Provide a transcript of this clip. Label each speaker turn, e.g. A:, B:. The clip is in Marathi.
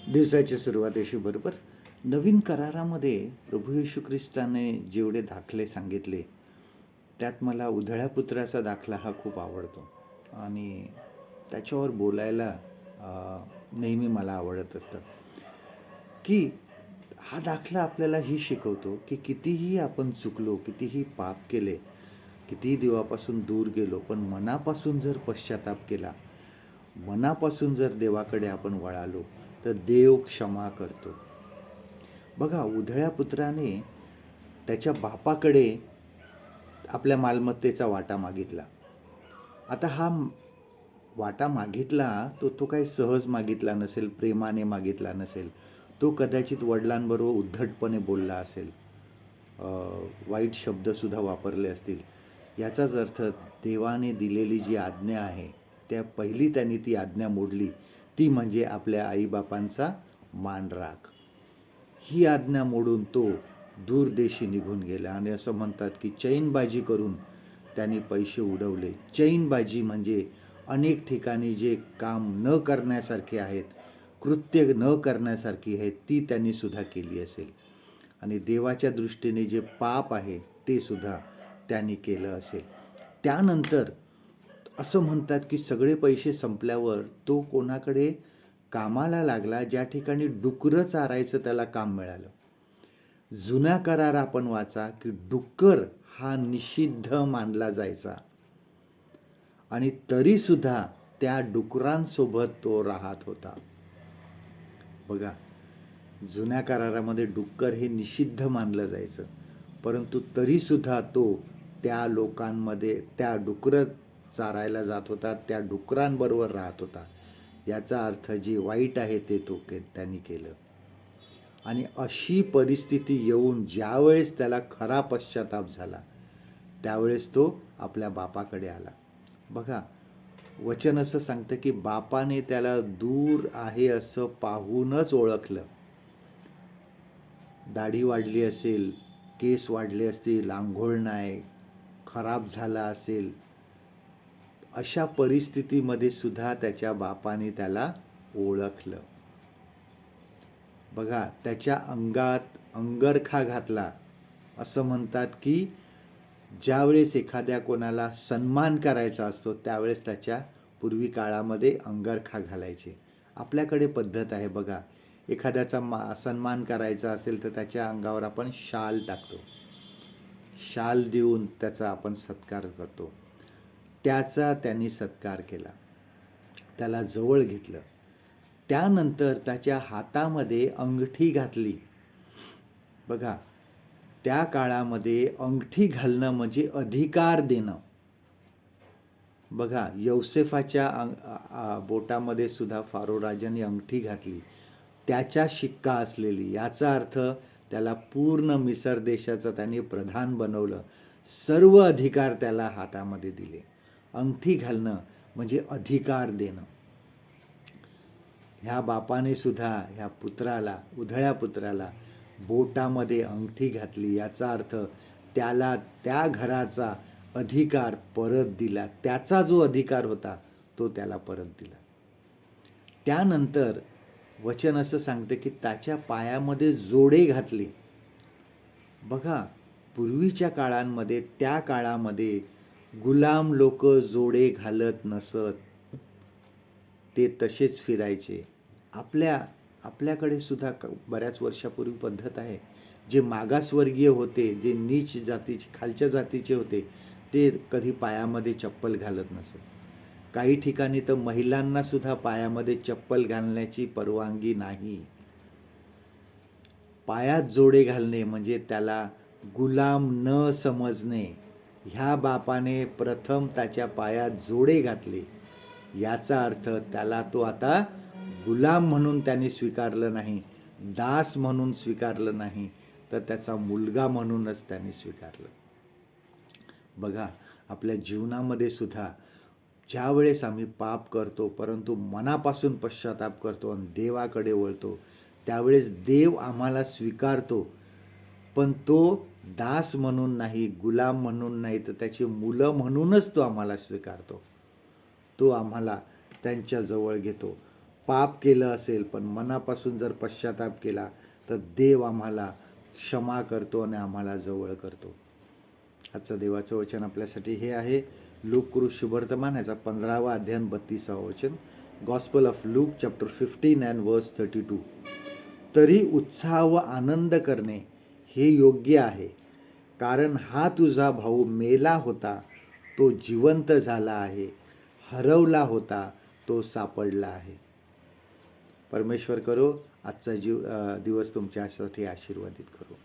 A: दिवसाची सुरुवात येशू बरोबर. नवीन करारामध्ये प्रभू येशू ख्रिस्ताने जेवढे दाखले सांगितले, त्यात मला उधळ्या पुत्राचा दाखला हा खूप आवडतो आणि त्याच्यावर बोलायला नेहमी मला आवडत असतं, की हा दाखला आपल्याला ही शिकवतो की कितीही आपण चुकलो, कितीही पाप केले, कितीही देवापासून दूर गेलो, पण मनापासून जर पश्चाताप केला, मनापासून जर देवाकडे आपण वळालो, तर देव क्षमा करतो. बघा, उधळ्या पुत्राने त्याच्या बापाकडे आपल्या मालमत्तेचा वाटा मागितला. आता हा वाटा मागितला तो काही सहज मागितला नसेल, प्रेमाने मागितला नसेल. तो कदाचित वडिलांबरोबर उद्धटपणे बोलला असेल, वाईट शब्दसुद्धा वापरले असतील. याचाच अर्थ देवाने दिलेली जी आज्ञा आहे, त्या पहिली त्यांनी ती आज्ञा मोडली, ती म्हणजे आपल्या आईबापांचा मान राख. ही आज्ञा मोडून तो दूरदेशी निघून गेला आणि असं म्हणतात की चैनबाजी करून त्यांनी पैसे उडवले. चैनबाजी म्हणजे अनेक ठिकाणी जे काम न करण्यासारखे आहेत, कृत्य न करण्यासारखी आहेत, ती त्यांनी सुद्धा केली असेल आणि देवाच्या दृष्टीने जे पाप आहे ते सुद्धा त्यांनी केलं असेल. त्यानंतर असं म्हणतात की सगळे पैसे संपल्यावर तो कोणाकडे कामाला लागला, ज्या ठिकाणी डुकरं चारायचं त्याला काम मिळालं. जुन्या करार आपण वाचा की डुक्कर हा निषिद्ध मानला जायचा आणि तरीसुद्धा त्या डुकरांसोबत तो राहत होता. बघा, जुन्या करारामध्ये डुक्कर हे निषिद्ध मानलं जायचं, परंतु तरीसुद्धा तो त्या लोकांमध्ये त्या डुकरं चारायला जात होता, त्या डुकरांबरोबर राहत होता. याचा अर्थ जे वाईट आहे ते त्यांनी केलं. आणि अशी परिस्थिती येऊन ज्यावेळेस त्याला खरा पश्चाताप झाला, त्यावेळेस तो आपल्या बापाकडे आला. बघा, वचन असं सांगतं की बापाने त्याला दूर आहे असं पाहूनच ओळखलं. दाढी वाढली असेल, केस वाढले असतील, आंघोळ नाही, खराब झाला असेल, अशा परिस्थितीमध्ये सुद्धा त्याच्या बापाने त्याला ओळखलं. बघा, त्याच्या अंगात अंगरखा घातला. असं म्हणतात की ज्यावेळेस एखाद्या कोणाला सन्मान करायचा असतो, त्यावेळेस त्याच्या पूर्वी काळामध्ये अंगरखा घालायचे. आपल्याकडे पद्धत आहे बघा, एखाद्याचा सन्मान करायचा असेल तर त्याच्या अंगावर आपण शाल टाकतो. शाल देऊन त्याचा आपण सत्कार करतो. त्याचा त्यांनी सत्कार केला, त्याला जवळ घेतलं. त्यानंतर त्याच्या हातामध्ये अंगठी घातली. बघा, त्या काळामध्ये अंगठी घालणं म्हणजे अधिकार देणं. बघा, यौसेफाच्या बोटामध्ये सुद्धा फारो राजाने अंगठी घातली, त्याच्या शिक्का असलेली. याचा अर्थ त्याला पूर्ण मिसर देशाचा त्यांनी प्रधान बनवलं, सर्व अधिकार त्याला हातामध्ये दिले. अंगठी घालणं म्हणजे अधिकार देणं. ह्या बापाने सुद्धा ह्या पुत्राला, उधळ्या पुत्राला बोटामध्ये अंगठी घातली. याचा अर्थ त्याला त्या घराचा अधिकार परत दिला. त्याचा जो अधिकार होता तो त्याला परत दिला. त्यानंतर वचन असं सांगतं की त्याच्या पायामध्ये जोडे घातले. बघा, पूर्वीच्या काळांमध्ये, त्या काळामध्ये गुलाम लोक जोडे घालत नसत, ते तसेच फिरायचे. आपल्याकडे सुद्धा बऱ्याच वर्षापूर्वी पद्धत आहे, जे मागासवर्गीय होते, जे नीच जातीचे, खालच्या जातीचे होते, ते कधी पायामध्ये चप्पल घालत नसत. काही ठिकाणी तर महिलांना सुद्धा पायामध्ये चप्पल घालण्याची परवानगी नाही. पायात जोडे घालणे म्हणजे त्याला गुलाम न समजणे. ह्या बापाने प्रथम त्याच्या पायात जोडे घातले. याचा अर्थ त्याला तो आता गुलाम म्हणून त्यांनी स्वीकारलं नाही, दास म्हणून स्वीकारलं नाही, तर त्याचा मुलगा म्हणूनच त्यांनी स्वीकारलं. बघा, आपल्या जीवनामध्ये सुद्धा ज्यावेळेस आम्ही पाप करतो, परंतु मनापासून पश्चाताप करतो आणि देवाकडे वळतो, त्यावेळेस देव आम्हाला स्वीकारतो. पण तो दास म्हणून नाही, गुलाम म्हणून नाही, तर त्याची मुलं म्हणूनच तो आम्हाला स्वीकारतो. तो आम्हाला त्यांच्या जवळ घेतो. पाप केलं असेल पण मनापासून जर पश्चाताप केला तर देव आम्हाला क्षमा करतो आणि आम्हाला जवळ करतो. आजचं देवाचं वचन आपल्यासाठी हे आहे लूक शुभवर्तमान याचा 15वा अध्याय 32वा वचन. Gospel of look chapter 15 and वर्स 32. तरी उत्साह व आनंद करणे हे योग्य आहे, कारण हा तुझा भाऊ मेला होता तो जिवंत झाला आहे, हरवला होता तो सापडला आहे. परमेश्वर करो आजचा दिवस तुमच्यासाठी आशीर्वादित करो.